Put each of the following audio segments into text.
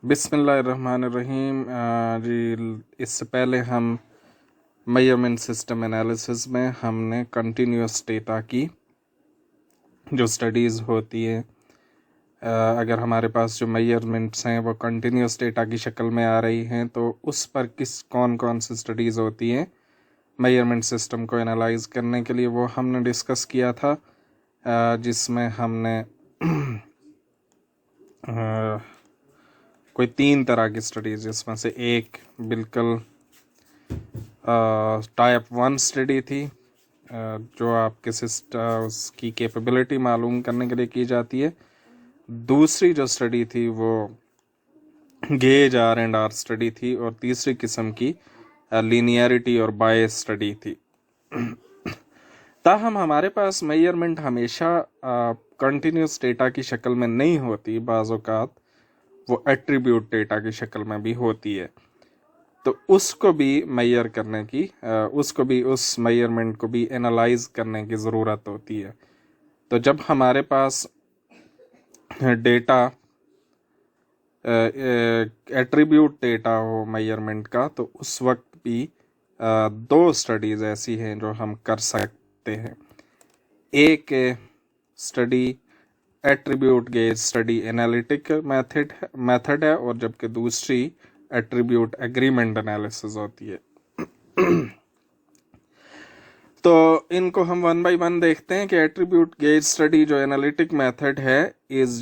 बिस्मिल्लाहिर्रहमानिर्रहीम। जी, इससे पहले हम मेजरमेंट सिस्टम एनालिसिस में हमने कंटिन्यूस डेटा की जो स्टडीज़ होती है, अगर हमारे पास जो मेजरमेंट्स हैं वो कंटिन्यूस डेटा की शक्ल में आ रही हैं तो उस पर कौन कौन सी स्टडीज़ होती हैं मेजरमेंट सिस्टम को एनालाइज करने के लिए, वो हमने डिस्कस किया था, जिसमें हमने कोई 3 तरह की स्टडीज़, जिसमें से एक बिल्कुल टाइप 1 स्टडी थी, जो आपके उसकी कैपेबिलिटी मालूम करने के लिए की जाती है। दूसरी जो स्टडी थी वो gauge R and R study थी, और तीसरी किस्म की लीनियरिटी और बायस स्टडी थी। ताहम हमारे पास मेजरमेंट हमेशा कंटिन्यूस डेटा की शक्ल में नहीं होती, बाज़ औक़ात वो एट्रीब्यूट डेटा की शक्ल में भी होती है, तो उसको भी मेजर करने की, उसको भी, उस मेजरमेंट को भी एनालाइज करने की ज़रूरत होती है। तो जब हमारे पास डेटा एट्रीब्यूट डेटा हो मेजरमेंट का, तो उस वक्त भी 2 स्टडीज़ ऐसी हैं जो हम कर सकते हैं। एक study attribute gauge study analytic method है, और जबकि दूसरी एट्रीब्यूट एग्रीमेंट एनालिसिस होती है। तो इनको हम 1 बाय 1 देखते हैं कि एट्रीब्यूट गेज स्टडी जो एनालिटिक मेथड है is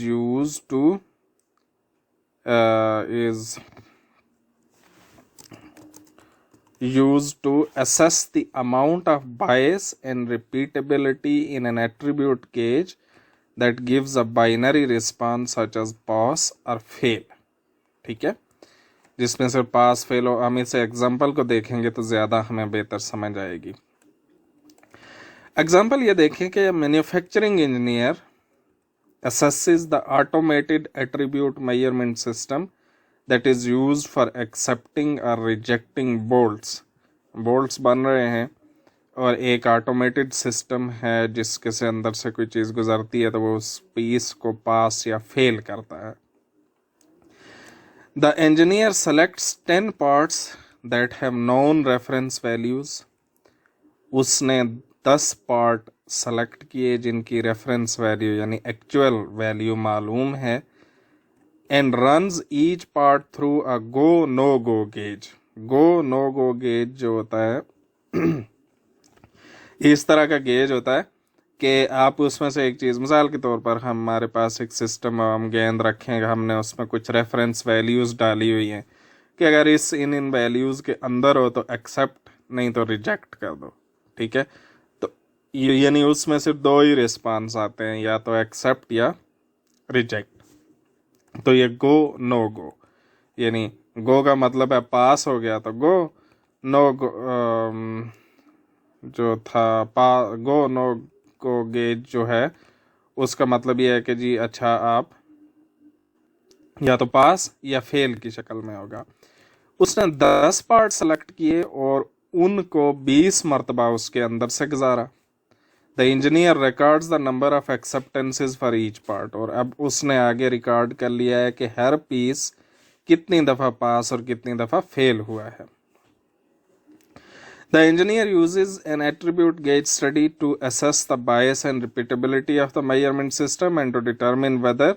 used to assess the amount of bias and repeatability in an attribute gauge that gives a binary response such as pass or fail। ठीक है, जिसमें से पास फेल हो। हम इसे example को देखेंगे तो ज़्यादा हमें बेहतर समझ आएगी। एग्जाम्पल ये देखें कि manufacturing engineer assesses the automated attribute measurement system that is used for accepting or rejecting bolts। Bolts बन रहे हैं और एक ऑटोमेटेड सिस्टम है जिसके से अंदर से कोई चीज़ गुजरती है तो वो उस पीस को पास या फेल करता है। The engineer selects 10 parts that have known reference values। उसने 10 पार्ट सेलेक्ट किए जिनकी रेफरेंस वैल्यू यानी एक्चुअल वैल्यू मालूम है। And runs each part through a go no go gauge. Go no go gauge जो होता है इस तरह का गेज होता है कि आप उसमें से एक चीज़, मिसाल के तौर पर हमारे पास एक सिस्टम, हम गेंद रखेंगे, हमने उसमें कुछ रेफरेंस वैल्यूज़ डाली हुई हैं कि अगर इन वैल्यूज़ के अंदर हो तो एक्सेप्ट, नहीं तो रिजेक्ट कर दो। ठीक है, तो यानी उसमें सिर्फ 2 ही रिस्पांस आते हैं, या तो एक्सेप्ट या रिजेक्ट। तो ये गो नो गो, यानी गो का मतलब है पास हो गया तो गो, नो गो जो था गो नो गो गेज जो है उसका मतलब ये है कि जी अच्छा आप या तो पास या फेल की शक्ल में होगा। उसने 10 पार्ट सेलेक्ट किए और उनको 20 मरतबा उसके अंदर से गुजारा। The engineer records the number of acceptances for each part. और अब उसने आगे रिकॉर्ड कर लिया है कि हर पीस कितनी दफ़ा पास और कितनी दफ़ा फेल हुआ है। The engineer uses an attribute gauge study to assess the bias and repeatability of the measurement system and to determine whether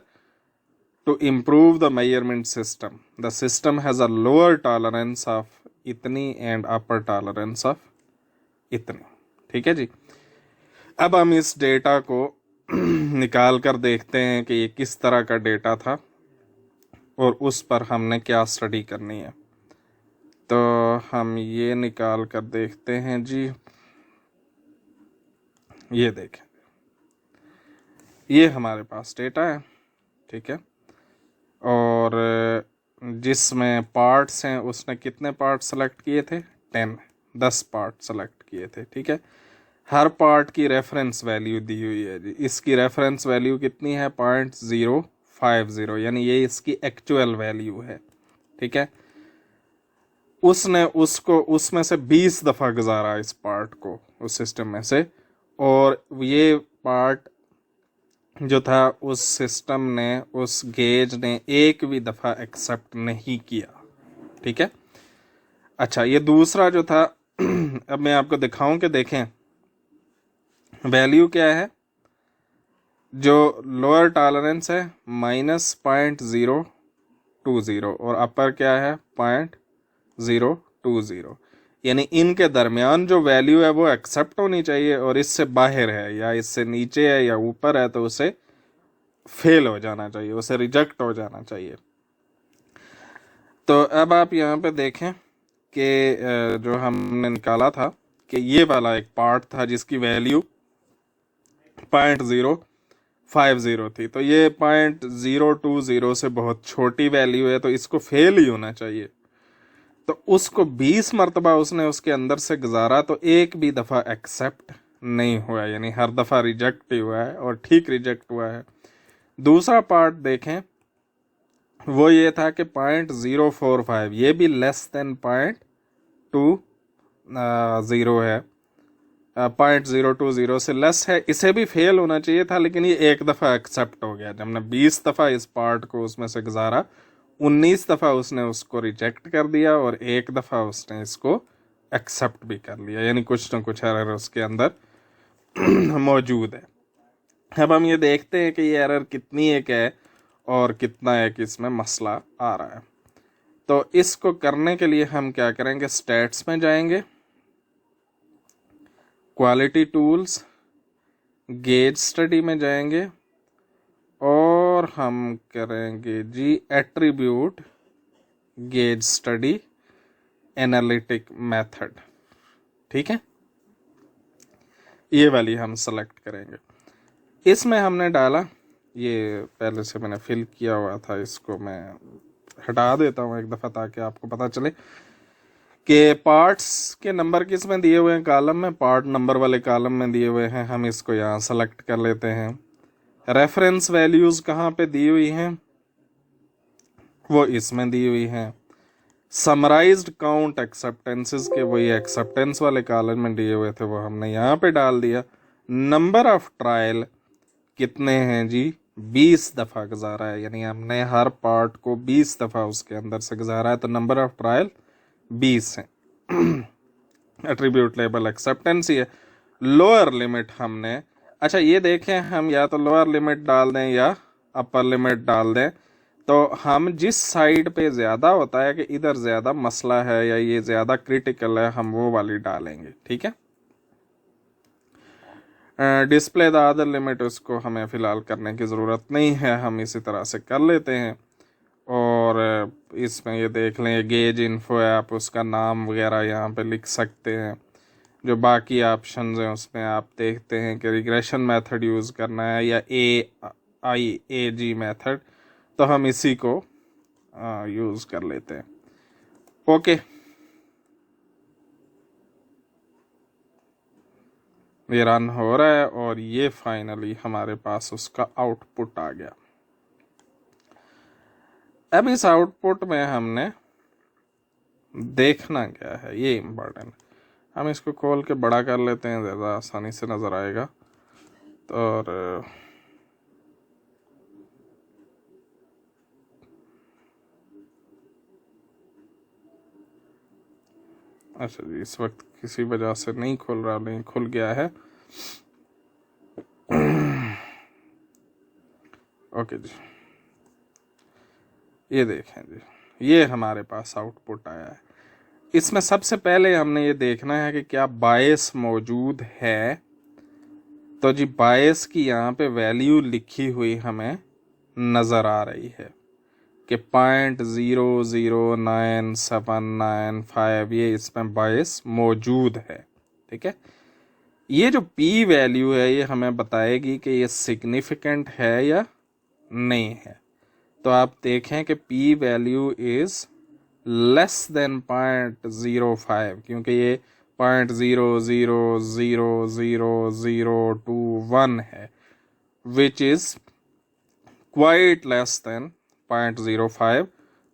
to improve the measurement system. The system has a lower tolerance of इतनी and upper tolerance of इतनी। ठीक है जी, अब हम इस data को निकाल कर देखते हैं कि ये किस तरह का डेटा था और उस पर हमने क्या स्टडी करनी है। तो हम ये निकाल कर देखते हैं जी, ये देखें, ये हमारे पास डेटा है। ठीक है, और जिसमें पार्ट्स हैं उसने कितने पार्ट सेलेक्ट किए थे? 10 पार्ट सेलेक्ट किए थे। ठीक है, हर पार्ट की रेफरेंस वैल्यू दी हुई है जी। इसकी रेफरेंस वैल्यू कितनी है? 0.050, यानी ये इसकी एक्चुअल वैल्यू है। ठीक है, उसने उसको उसमें से 20 दफ़ा गुजारा इस पार्ट को उस सिस्टम में से, और ये पार्ट जो था उस सिस्टम ने, उस गेज ने एक भी दफ़ा एक्सेप्ट नहीं किया। ठीक है। अच्छा, ये दूसरा जो था अब मैं आपको दिखाऊं कि देखें वैल्यू क्या है। जो लोअर टॉलरेंस है -0.020 और अपर क्या है 0.020, यानी इनके दरमियान जो वैल्यू है वो एक्सेप्ट होनी चाहिए, और इससे बाहर है या इससे नीचे है या ऊपर है तो उसे फेल हो जाना चाहिए, उसे रिजेक्ट हो जाना चाहिए। तो अब आप यहाँ पे देखें कि जो हमने निकाला था कि ये वाला एक पार्ट था जिसकी वैल्यू 0.050 थी, तो ये 0.020 से बहुत छोटी वैल्यू है, तो इसको फेल ही होना चाहिए। तो उसको 20 मरतबा उसने उसके अंदर से गुजारा तो एक भी दफ़ा एक्सेप्ट नहीं हुआ, यानी हर दफ़ा रिजेक्ट ही हुआ है, और ठीक रिजेक्ट हुआ है। दूसरा पार्ट देखें, वो ये था कि 0.045, ये भी लेस देन 0.20 है, 0.020 से लेस है, इसे भी फेल होना चाहिए था, लेकिन ये एक दफ़ा एक्सेप्ट हो गया। जब हमने 20 दफ़ा इस पार्ट को उसमें से गुजारा, 19 दफ़ा उसने उसको रिजेक्ट कर दिया और एक दफ़ा उसने इसको एक्सेप्ट भी कर लिया, यानी कुछ ना कुछ एरर उसके अंदर मौजूद है। अब हम ये देखते हैं कि ये एरर कितनी एक है और कितना एक इसमें मसला आ रहा है। तो इसको करने के लिए हम क्या करेंगे, स्टैट्स में जाएंगे, क्वालिटी टूल्स, गेज स्टडी में जाएंगे, और हम करेंगे जी attribute gauge study analytic method. ठीक है, ये वाली हम सेलेक्ट करेंगे। इसमें हमने डाला, ये पहले से मैंने फिल किया हुआ था, इसको मैं हटा देता हूँ एक दफ़ा ताकि आपको पता चले कि पार्ट्स के नंबर किस में दिए हुए हैं, कॉलम में, पार्ट नंबर वाले कॉलम में दिए हुए हैं। हम इसको यहाँ सेलेक्ट कर लेते हैं। रेफरेंस वैल्यूज़ कहाँ पे दी हुई हैं, वो इसमें दी हुई हैं। समराइज्ड काउंट एक्सेप्टेंसेस के वही एक्सेप्टेंस वाले कॉलम में दिए हुए थे, वो हमने यहाँ पे डाल दिया। नंबर ऑफ ट्रायल कितने हैं जी, 20 दफ़ा गुजारा है, यानी हमने हर पार्ट को 20 दफ़ा उसके अंदर से गुजारा है, तो नंबर ऑफ ट्रायल 20 है। एट्रीब्यूट लेबल एक्सेप्टेंस ही है। लोअर लिमिट हमने, अच्छा ये देखें, हम या तो लोअर लिमिट डाल दें या अपर लिमिट डाल दें, तो हम जिस साइड पे ज़्यादा होता है कि इधर ज़्यादा मसला है या ये ज़्यादा क्रिटिकल है, हम वो वाली डालेंगे। ठीक है। डिस्प्ले द अदर लिमिट, उसको हमें फ़िलहाल करने की ज़रूरत नहीं है, हम इसी तरह से कर लेते हैं। और इसमें ये देख लें, गेज इन्फो है, आप उसका नाम वगैरह यहाँ पे लिख सकते हैं। जो बाकी ऑप्शंस हैं उसमें आप देखते हैं कि रिग्रेशन मेथड यूज़ करना है या AIAG मेथड, तो हम इसी को यूज़ कर लेते हैं। ओके, ये रन हो रहा है और ये फाइनली हमारे पास उसका आउटपुट आ गया। अब इस आउटपुट में हमने देखना क्या है, ये इम्पोर्टेंट। हम इसको खोल के बड़ा कर लेते हैं, ज़्यादा आसानी से नज़र आएगा। तो और अच्छा जी, इस वक्त किसी वजह से नहीं खुल रहा, नहीं खुल गया है। ओके जी, ये देखें जी, ये हमारे पास आउटपुट आया है। इसमें सबसे पहले हमने ये देखना है कि क्या बायस मौजूद है। तो जी बायस की यहाँ पे वैल्यू लिखी हुई हमें नज़र आ रही है कि 0.00975, ये इसमें बायस मौजूद है। ठीक है, ये जो पी वैल्यू है ये हमें बताएगी कि ये सिग्निफिकेंट है या नहीं है। तो आप देखें कि P value is less than 0.05, क्योंकि ये 0.00000021 है, which is quite less than 0.05।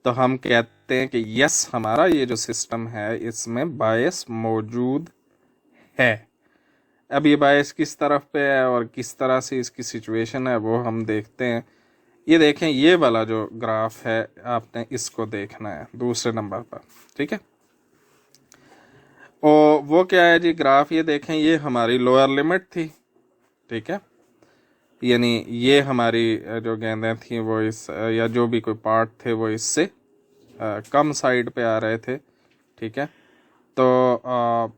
तो हम कहते हैं कि यस, हमारा ये जो सिस्टम है इसमें बायस मौजूद है। अब ये बायस किस तरफ पे है और किस तरह से इसकी सिचुएशन है वो हम देखते हैं। ये देखें, ये वाला जो ग्राफ है आपने इसको देखना है दूसरे नंबर पर, ठीक है। और वो क्या है जी, ग्राफ ये देखें, ये हमारी लोअर लिमिट थी, ठीक है, यानी ये हमारी जो गेंदें थी वो इस या जो भी कोई पार्ट थे वो इससे कम साइड पे आ रहे थे, ठीक है। तो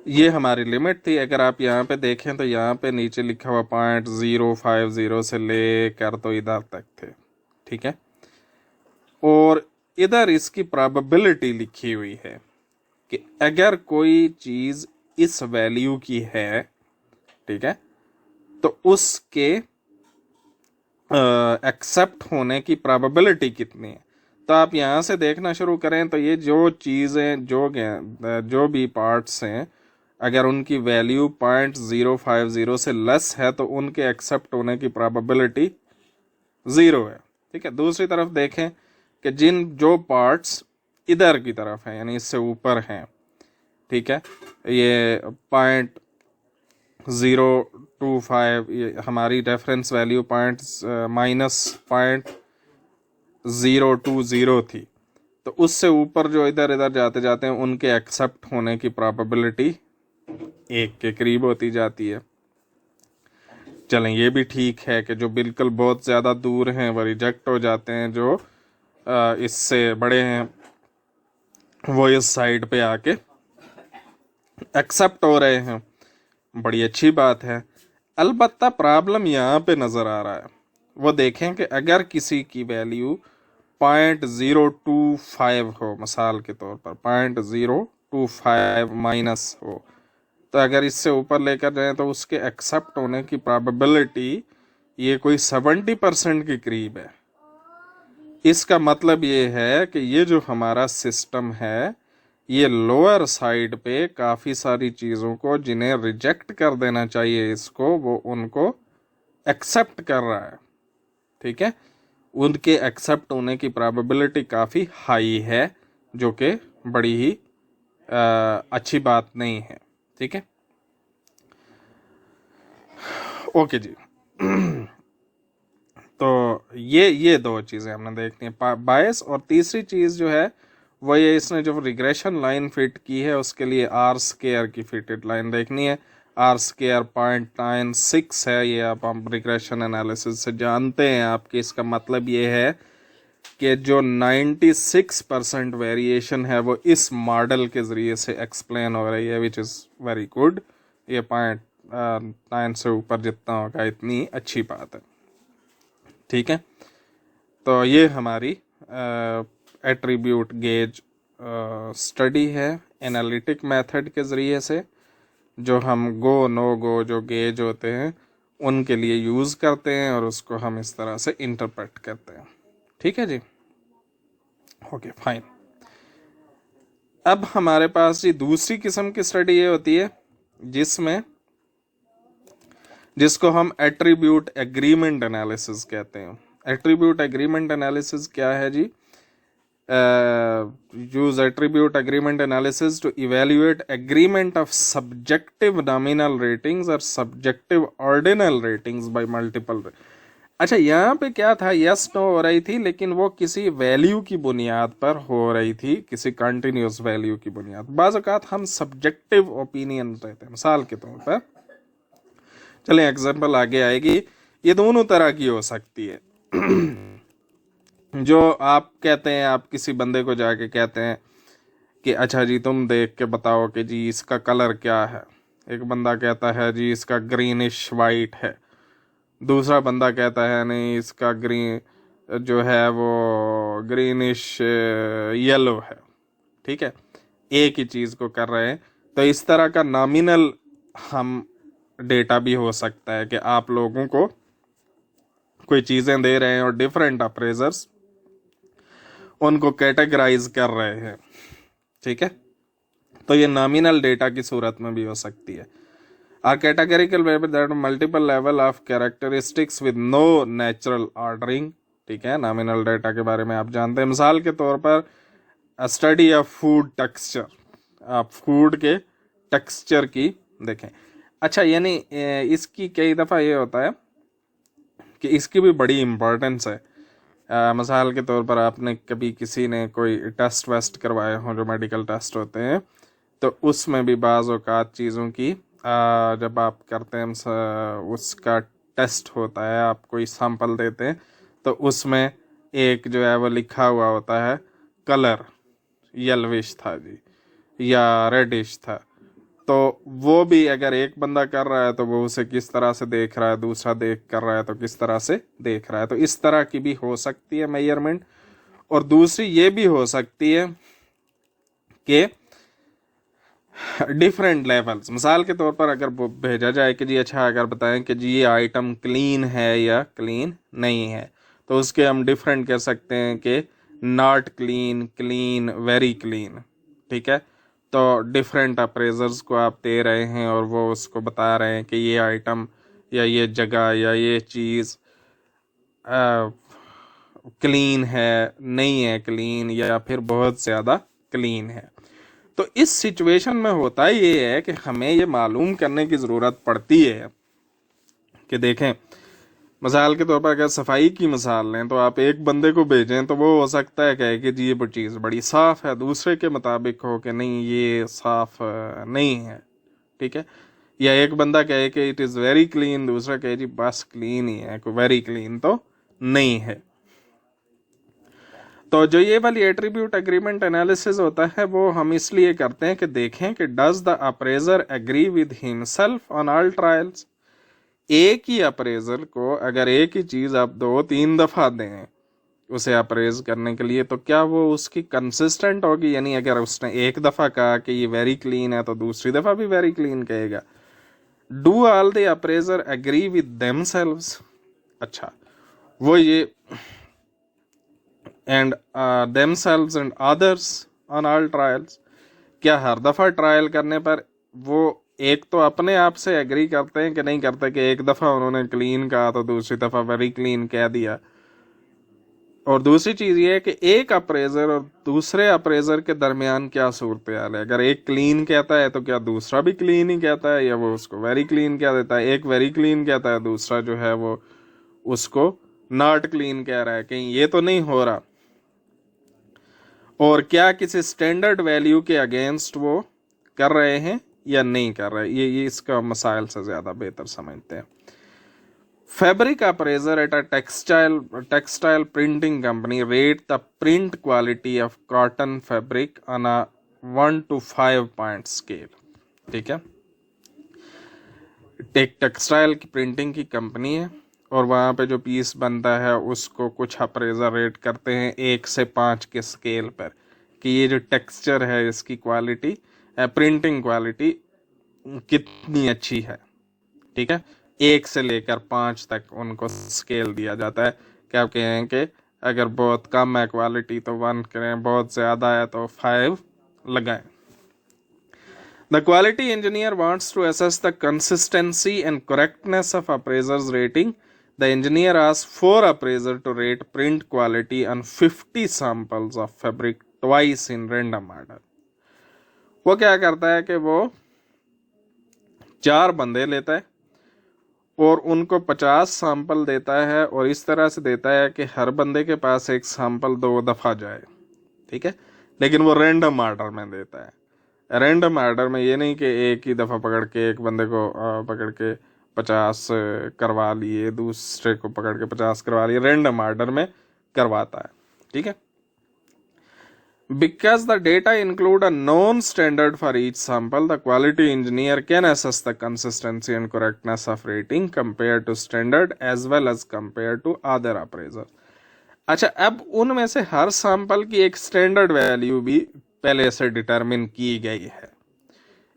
ये हमारी लिमिट थी। अगर आप यहाँ पे देखें तो यहाँ पे नीचे लिखा हुआ 0.050 से लेकर तो इधर तक थे, ठीक है। और इधर इसकी प्रोबेबिलिटी लिखी हुई है कि अगर कोई चीज इस वैल्यू की है, ठीक है, तो उसके एक्सेप्ट होने की प्रोबेबिलिटी कितनी है। तो आप यहाँ से देखना शुरू करें तो ये जो चीज़ें जो भी पार्ट्स हैं, अगर उनकी वैल्यू 0.050 से लेस है तो उनके एक्सेप्ट होने की प्रोबेबिलिटी 0 है, ठीक है। दूसरी तरफ देखें कि जो पार्ट्स इधर की तरफ हैं, यानी इससे ऊपर हैं, ठीक है, ये 0.025, ये हमारी रेफरेंस वैल्यू -0.020 थी, तो उससे ऊपर जो इधर इधर जाते जाते हैं उनके एक्सेप्ट होने की प्रोबेबिलिटी 1 के करीब होती जाती है। चलें, ये भी ठीक है कि जो बिल्कुल बहुत ज़्यादा दूर हैं वो रिजेक्ट हो जाते हैं, जो इससे बड़े हैं वो इस साइड पे आके एक्सेप्ट हो रहे हैं, बड़ी अच्छी बात है। अलबत्ता प्रॉब्लम यहाँ पे नज़र आ रहा है, वो देखें कि अगर किसी की वैल्यू 0.025 हो, मिसाल के तौर पर 0.025 माइनस हो, तो अगर इससे ऊपर लेकर जाएं तो उसके एक्सेप्ट होने की प्रोबेबिलिटी ये कोई 70% के करीब है। इसका मतलब ये है कि ये जो हमारा सिस्टम है ये लोअर साइड पे काफ़ी सारी चीज़ों को जिन्हें रिजेक्ट कर देना चाहिए इसको, वो उनको एक्सेप्ट कर रहा है, ठीक है। उनके एक्सेप्ट होने की प्रोबेबिलिटी काफ़ी हाई है, जो कि बड़ी ही अच्छी बात नहीं है, ठीक है। ओके जी। तो ये दो चीज़ें हमने देखनी है, बायस, और तीसरी चीज़ जो है वो ये, इसने जो रिग्रेशन लाइन फिट की है उसके लिए आर स्क्वायर की फिटेड लाइन देखनी है। आर स्क्वायर 0.96 है, ये आप हम रिग्रेशन एनालिसिस से जानते हैं आपके। इसका मतलब ये है कि जो 96% वेरिएशन है वो इस मॉडल के ज़रिए से एक्सप्लेन हो रही है, विच इज़ वेरी गुड। ये 0.9 से ऊपर जितना होगा इतनी अच्छी बात है, ठीक है। तो ये हमारी एट्रीब्यूट गेज स्टडी है एनालिटिक मेथड के ज़रिए से, जो हम गो नो गो जो गेज होते हैं उनके लिए यूज़ करते हैं और उसको हम इस तरह से इंटरप्रेट करते हैं, ठीक है जी। Okay fine. अब हमारे पास जी दूसरी किस्म की स्टडी ये होती है जिसको हम एट्रीब्यूट एग्रीमेंट एनालिसिस कहते हैं। एट्रीब्यूट एग्रीमेंट एनालिसिस क्या है जी? Use attribute agreement analysis to evaluate agreement of subjective nominal ratings और subjective ordinal ratings by multiple. अच्छा, यहाँ पे क्या था, यस नो हो रही थी, लेकिन वो किसी वैल्यू की बुनियाद पर हो रही थी, किसी कंटिन्यूस वैल्यू की बुनियाद। बाज़ औक़ात हम सब्जेक्टिव ओपिनियन रहते हैं, मिसाल के तौर पर चलें एग्जाम्पल आगे आएगी, ये दोनों तरह की हो सकती है। जो आप कहते हैं, आप किसी बंदे को जाके कहते हैं कि अच्छा जी तुम देख के बताओ कि जी इसका कलर क्या है। एक बंदा कहता है जी इसका ग्रीनिश वाइट है, दूसरा बंदा कहता है नहीं इसका ग्रीन जो है वो ग्रीनिश येलो है, ठीक है। एक ही चीज़ को कर रहे हैं। तो इस तरह का नॉमिनल हम डेटा भी हो सकता है कि आप लोगों को कोई चीज़ें दे रहे हैं और डिफरेंट अप्रेजर्स उनको कैटेगराइज कर रहे हैं, ठीक है। तो ये नॉमिनल डेटा की सूरत में भी हो सकती है। A categorical web that multiple level of characteristics with no natural ordering, ठीक है। नॉमिनल डेटा के बारे में आप जानते हैं, मिसाल के तौर पर स्टडी ऑफ फूड टेक्सचर। आप फूड के टेक्सचर की देखें। अच्छा, यानी इसकी कई दफ़ा ये होता है कि इसकी भी बड़ी इम्पोर्टेंस है। मिसाल के तौर पर आपने कभी किसी ने कोई टेस्ट वेस्ट करवाए हों, जो मेडिकल टेस्ट होते हैं, तो उसमें भी बाज़ औक़ात चीज़ों की जब आप करते हैं उसका टेस्ट होता है, आप कोई सैंपल देते हैं, तो उसमें एक जो है वो लिखा हुआ होता है कलर येल्विश था जी या रेडिश था। तो वो भी अगर एक बंदा कर रहा है तो वो उसे किस तरह से देख रहा है, दूसरा देख कर रहा है तो किस तरह से देख रहा है। तो इस तरह की भी हो सकती है मेजरमेंट। और दूसरी ये भी हो सकती है कि डिफरेंट लेवल्स, मिसाल के तौर पर अगर भेजा जाए कि जी अच्छा अगर बताएं कि जी ये आइटम क्लीन है या क्लीन नहीं है, तो उसके हम डिफरेंट कह सकते हैं कि not clean, clean, very clean. ठीक है, तो डिफरेंट अप्रेजर्स को आप दे रहे हैं और वो उसको बता रहे हैं कि ये आइटम या ये जगह या ये चीज़ क्लीन है, नहीं है क्लीन, या फिर बहुत ज़्यादा क्लीन है। तो इस सिचुएशन में होता ये है कि हमें ये मालूम करने की ज़रूरत पड़ती है कि देखें, मिसाल के तौर पर अगर सफाई की मिसाल लें तो आप एक बंदे को भेजें तो वो हो सकता है कहे कि जी ये चीज़ बड़ी साफ़ है, दूसरे के मुताबिक हो कि नहीं ये साफ़ नहीं है। ठीक है, या एक बंदा कहे कि इट इज़ वेरी क्लीन, दूसरा कहे जी बस क्लीन ही है, कोई वेरी क्लीन तो नहीं है। तो जो ये वाली एट्रीब्यूट एग्रीमेंट एनालिसिस होता है वो हम इसलिए करते हैं कि देखें कि does the appraiser agree with himself on all trials. एक ही अप्रेजर को अगर एक ही चीज़ आप 2-3 दफ़ा दें उसे अप्रेज करने के लिए, तो क्या वो उसकी कंसिस्टेंट होगी? यानी अगर उसने एक दफ़ा कहा कि ये वेरी क्लीन है तो दूसरी दफ़ा भी वेरी क्लीन कहेगा। Do all the appraiser agree with themselves? अच्छा, वो ये and themselves and others on all trials, क्या हर दफ़ा ट्रायल करने पर वो एक तो अपने आप से एग्री करते हैं कि नहीं करते कि एक दफ़ा उन्होंने क्लीन कहा तो दूसरी दफ़ा वेरी क्लीन कह दिया। और दूसरी चीज़ ये है कि एक अप्रेजर और दूसरे अप्रेजर के दरमियान क्या सूरत हाल है। अगर एक क्लीन कहता है तो क्या दूसरा भी क्लीन ही कहता है, या वो उसको वेरी क्लीन कह देता है? एक वेरी क्लीन कहता है, दूसरा जो है वो उसको नॉट क्लीन कह रहा है, कहीं ये तो नहीं हो रहा? और क्या किसी स्टैंडर्ड वैल्यू के अगेंस्ट वो कर रहे हैं या नहीं कर रहे? ये इसका मसाइल से ज़्यादा बेहतर समझते हैं। Fabric appraiser at a textile printing company rate the print quality of cotton fabric on a 1 to 5 point scale. ठीक है, टेक्सटाइल की प्रिंटिंग की कंपनी है और वहाँ पे जो पीस बनता है उसको कुछ अप्रेजर रेट करते हैं 1 से 5 के स्केल पर कि ये जो टेक्सचर है इसकी क्वालिटी, प्रिंटिंग क्वालिटी कितनी अच्छी है। ठीक है, 1 से लेकर 5 तक उनको स्केल दिया जाता है। क्या कहें कि अगर बहुत कम है क्वालिटी तो 1 करें, बहुत ज़्यादा है तो 5 लगाएं। The quality engineer wants to assess the consistency and correctness of appraiser's rating. The engineer asks 4 appraiser to rate print quality on 50 samples of fabric twice in random order. वो क्या करता है कि वो 4 बंदे लेता है और उनको 50 सैंपल देता है और इस तरह से देता है कि हर बंदे के पास एक सैंपल 2 दफ़ा जाए। ठीक है, लेकिन वो रैंडम ऑर्डर में देता है। रैंडम ऑर्डर में ये नहीं कि एक ही दफ़ा पकड़ के एक बंदे को पकड़ के 50 करवा लिए, दूसरे को पकड़ के 50 करवा लिए, रैंडम ऑर्डर में करवाता है। ठीक है, because the data include a known standard for each sample, the quality engineer can assess the consistency and correctness of rating compared to standard as well as compared to other appraisers. अच्छा, अब उनमें से हर sample की एक standard value भी पहले से determine की गई है।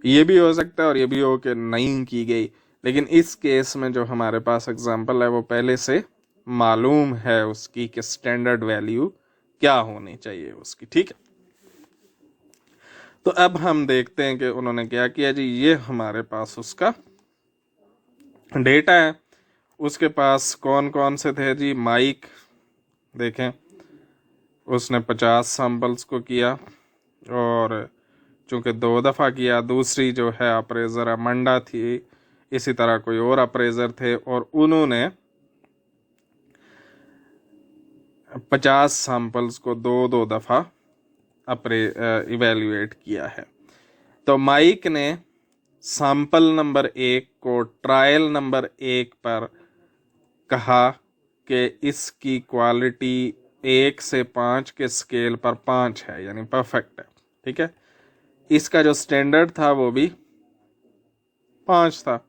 ये भी हो सकता है और ये भी हो कि नहीं की गई, लेकिन इस केस में जो हमारे पास एग्जांपल है वो पहले से मालूम है उसकी कि स्टैंडर्ड वैल्यू क्या होनी चाहिए उसकी। ठीक है, तो अब हम देखते हैं कि उन्होंने क्या किया जी। ये हमारे पास उसका डेटा है, उसके पास कौन कौन से थे जी। माइक देखें, उसने 50 सैंपल्स को किया और चूँकि 2 दफ़ा किया, दूसरी जो है अप्रेजर अमंडा थी, इसी तरह कोई और अप्रेजर थे और उन्होंने 50 सैंपल्स को 2-2 दफ़ा इवेल्युएट किया है। तो माइक ने सैंपल नंबर 1 को ट्रायल नंबर 1 पर कहा कि इसकी क्वालिटी 1 से 5 के स्केल पर 5 है, यानी परफेक्ट है। ठीक है, इसका जो स्टैंडर्ड था वो भी 5 था।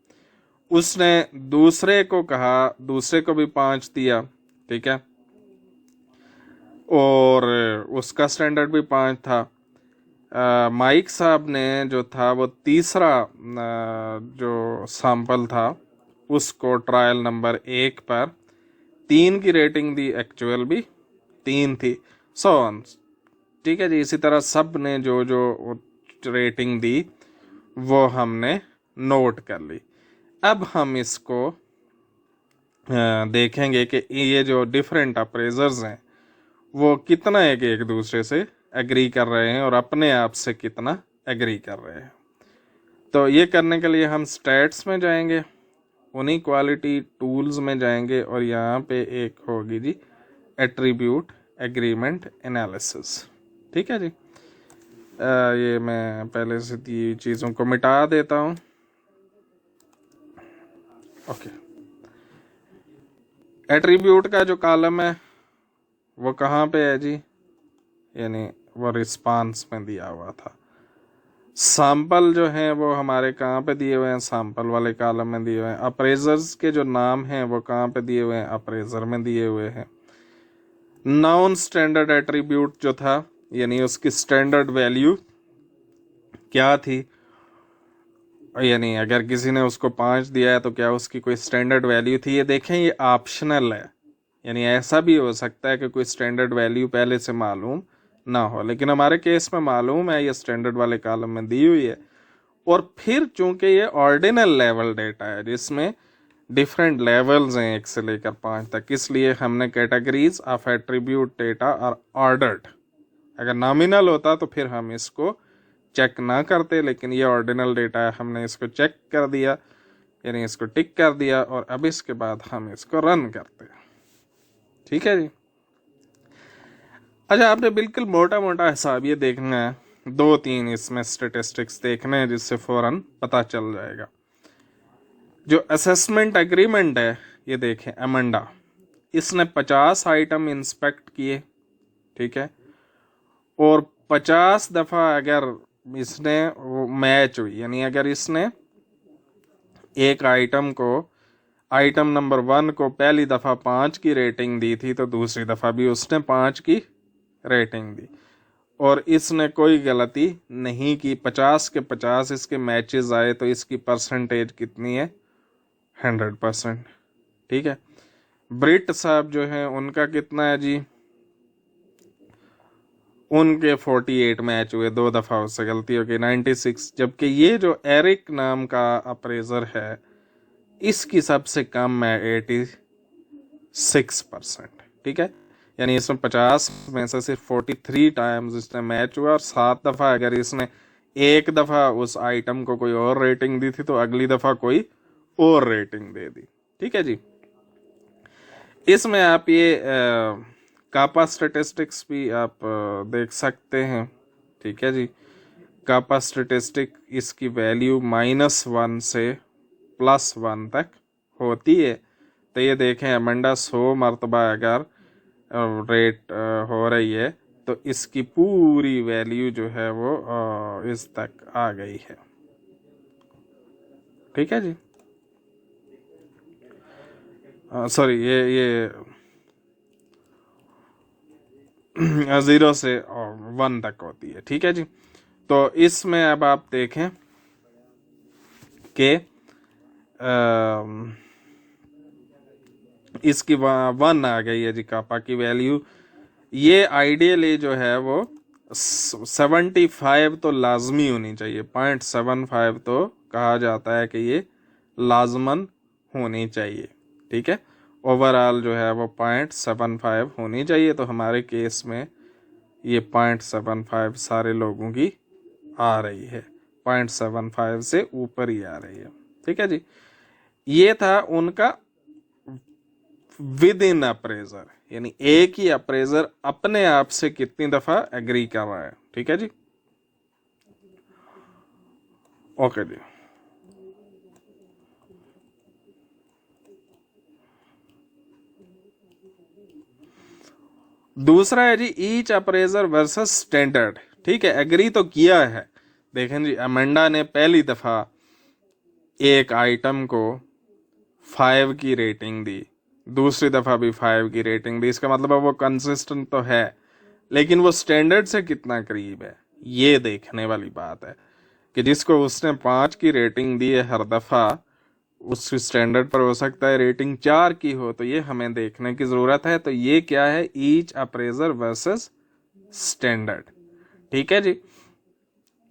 उसने दूसरे को कहा, दूसरे को भी 5 दिया। ठीक है, और उसका स्टैंडर्ड भी 5 था। माइक साहब ने जो था वो तीसरा जो सैंपल था उसको ट्रायल नंबर 1 पर 3 की रेटिंग दी, एक्चुअल भी 3 थी, सो ऑन। ठीक है जी, इसी तरह सब ने जो जो रेटिंग दी वो हमने नोट कर ली। अब हम इसको देखेंगे कि ये जो डिफरेंट अप्रेजर्स हैं वो कितना एक दूसरे से एग्री कर रहे हैं और अपने आप से कितना एग्री कर रहे हैं। तो ये करने के लिए हम स्टैट्स में जाएंगे, इनइक्वालिटी टूल्स में जाएंगे और यहाँ पे एक होगी जी एट्रीब्यूट एग्रीमेंट एनालिसिस। ठीक है जी, ये मैं पहले से दी चीज़ों को मिटा देता हूँ। ओके, एट्रीब्यूट का जो कॉलम है वो कहाँ पे है जी, यानी वो रिस्पांस में दिया हुआ था। सैंपल जो हैं वो हमारे कहाँ पे दिए हुए हैं, सैंपल वाले कॉलम में दिए हुए हैं। अप्रेजर्स के जो नाम हैं वो कहाँ पे दिए हुए हैं, अप्रेजर में दिए हुए हैं। नाउन स्टैंडर्ड एट्रीब्यूट जो था, यानी उसकी स्टैंडर्ड वैल्यू क्या थी, यानी अगर किसी ने उसको 5 दिया है तो क्या उसकी कोई स्टैंडर्ड वैल्यू थी। ये देखें, ये ऑप्शनल है, यानी ऐसा भी हो सकता है कि कोई स्टैंडर्ड वैल्यू पहले से मालूम ना हो, लेकिन हमारे केस में मालूम है, ये स्टैंडर्ड वाले कॉलम में दी हुई है। और फिर चूंकि ये ऑर्डिनल लेवल डेटा है जिसमें डिफरेंट लेवल्स हैं 1 से लेकर 5 तक, इसलिए हमने कैटेगरीज ऑफ एट्रीब्यूट डेटा और ऑर्डर्ड। अगर नॉमिनल होता तो फिर हम इसको चेक ना करते, लेकिन ये ऑर्डिनल डेटा है, हमने इसको चेक कर दिया, यानी इसको टिक कर दिया और अब इसके बाद हम इसको रन करते हैं। ठीक है जी, अच्छा आपने बिल्कुल मोटा मोटा हिसाब ये देखना है, 2-3 इसमें स्टेटिस्टिक्स देखने हैं जिससे फौरन पता चल जाएगा। जो असेसमेंट एग्रीमेंट है, ये देखें अमंडा, इसने 50 आइटम इंस्पेक्ट किए। ठीक है, और 50 दफ़ा अगर इसने मैच हुई, यानी अगर इसने एक आइटम को, आइटम नंबर 1 को पहली दफ़ा 5 की रेटिंग दी थी तो दूसरी दफ़ा भी उसने 5 की रेटिंग दी और इसने कोई गलती नहीं की, 50 के 50 इसके मैचेस आए, तो इसकी परसेंटेज कितनी है, 100%। ठीक है, ब्रिट साहब जो हैं उनका कितना है जी, उनके 48 मैच हुए, 2 दफ़ा उससे गलती हो गई, 96। जबकि ये जो एरिक नाम का अप्रेजर है इसकी सबसे कम है 86%। ठीक है, यानी इसमें 50 में से सिर्फ 43 टाइम्स इसने मैच हुआ और 7 दफ़ा अगर इसने एक दफ़ा उस आइटम को कोई और रेटिंग दी थी तो अगली दफ़ा कोई और रेटिंग दे दी। ठीक है जी, इसमें आप ये कापा स्टेटिस्टिक्स भी आप देख सकते हैं। ठीक है जी, कापा स्टेटिस्टिक इसकी वैल्यू -1 से +1 तक होती है। तो ये देखें अमंडा 100 मरतबा अगर रेट हो रही है तो इसकी पूरी वैल्यू जो है वो इस तक आ गई है। ठीक है जी, सॉरी ये 0 से 1 तक होती है। ठीक है जी, तो इसमें अब आप देखें कि इसकी 1 आ गई है जी कापा की वैल्यू। ये आइडियली जो है वो 75 तो लाजमी होनी चाहिए, 0.75 तो कहा जाता है कि ये लाजमन होनी चाहिए। ठीक है, ओवरऑल जो है वो 0.75 होनी चाहिए। तो हमारे केस में ये 0.75 सारे लोगों की आ रही है, 0.75 से ऊपर ही आ रही है। ठीक है जी, ये था उनका विद इन अप्रेजर, यानी एक ही अप्रेजर अपने आप से कितनी दफा एग्री कर रहा है। ठीक है जी, ओके जी। दूसरा है जी ईच अप्रेजर वर्सेस स्टैंडर्ड। ठीक है, एग्री तो किया है। देखें जी, अमेंडा ने पहली दफा एक आइटम को 5 की रेटिंग दी, दूसरी दफा भी 5 की रेटिंग दी, इसका मतलब है वो कंसिस्टेंट तो है, लेकिन वो स्टैंडर्ड से कितना करीब है, ये देखने वाली बात है कि जिसको उसने 5 की रेटिंग दी है हर दफा, उस स्टैंडर्ड पर हो सकता है रेटिंग 4 की हो, तो ये हमें देखने की जरूरत है। तो ये क्या है, ईच अप्रेजर वर्सेस स्टैंडर्ड। ठीक है जी,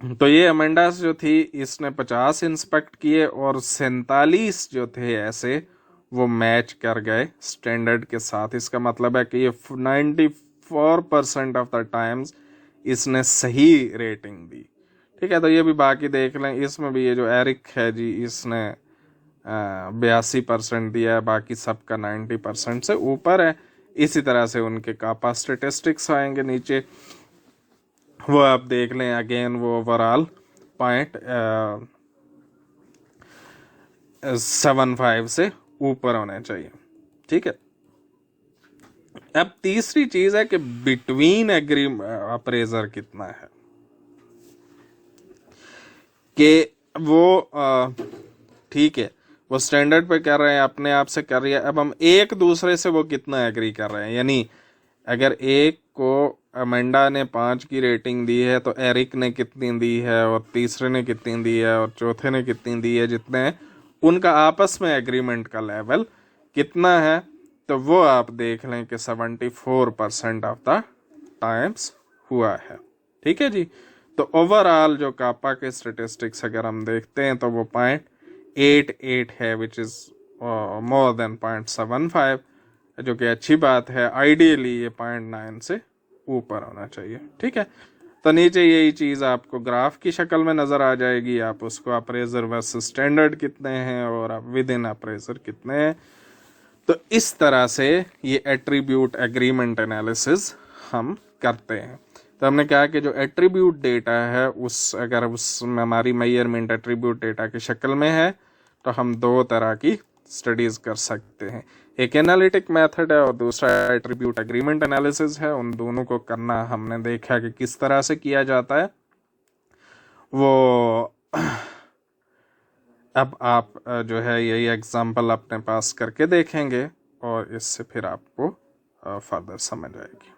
तो ये अमेंडास जो थी इसने 50 इंस्पेक्ट किए और 47 जो थे ऐसे वो मैच कर गए स्टैंडर्ड के साथ। इसका मतलब है कि ये 94% ऑफ द टाइम्स इसने सही रेटिंग दी। ठीक है, तो ये भी बाकी देख लें, इसमें भी ये जो एरिक है जी इसने 82% दिया है, बाकी सबका 90% से ऊपर है। इसी तरह से उनके कापा स्टेटिस्टिक्स आएंगे नीचे, वो आप देख लें, अगेन वो ओवरऑल 0.75 से ऊपर होने चाहिए। ठीक है, अब तीसरी चीज है कि बिटवीन एग्री अप्रेजर कितना है, कि वो ठीक है वो स्टैंडर्ड पे कर रहे हैं, अपने आप से कर रही है, अब हम एक दूसरे से वो कितना एग्री कर रहे हैं, यानी अगर एक को अमेंडा ने 5 की रेटिंग दी है तो एरिक ने कितनी दी है, और तीसरे ने कितनी दी है, और चौथे ने कितनी दी है, जितने उनका आपस में एग्रीमेंट का लेवल कितना है, तो वो आप देख लें कि 74% ऑफ द टाइम्स हुआ है। ठीक है जी, तो ओवरऑल जो कापा के स्टेटिस्टिक्स अगर हम देखते हैं तो वो 0.88 है, विच इज मोर देन 0.75, जो कि अच्छी बात है। आइडियली ये 0.9 से ऊपर होना चाहिए। ठीक है, तो नीचे यही चीज आपको ग्राफ की शक्ल में नजर आ जाएगी, आप उसको अप्रेजर वर्सेस स्टैंडर्ड कितने हैं और विद इन अप्रेजर कितने हैं। तो इस तरह से ये एट्रीब्यूट एग्रीमेंट एनालिसिस हम करते हैं। तो हमने कहा कि जो एट्रीब्यूट डेटा है उस अगर उसमें हमारी मेजरमेंट एट्रीब्यूट डेटा की शक्ल में है तो हम दो तरह की स्टडीज कर सकते हैं, एक एनालिटिक मेथड है और दूसरा एट्रीब्यूट एग्रीमेंट एनालिसिस है। उन दोनों को करना हमने देखा कि किस तरह से किया जाता है, वो अब आप जो है यही एग्जाम्पल अपने पास करके देखेंगे और इससे फिर आपको फर्दर समझ आएगी।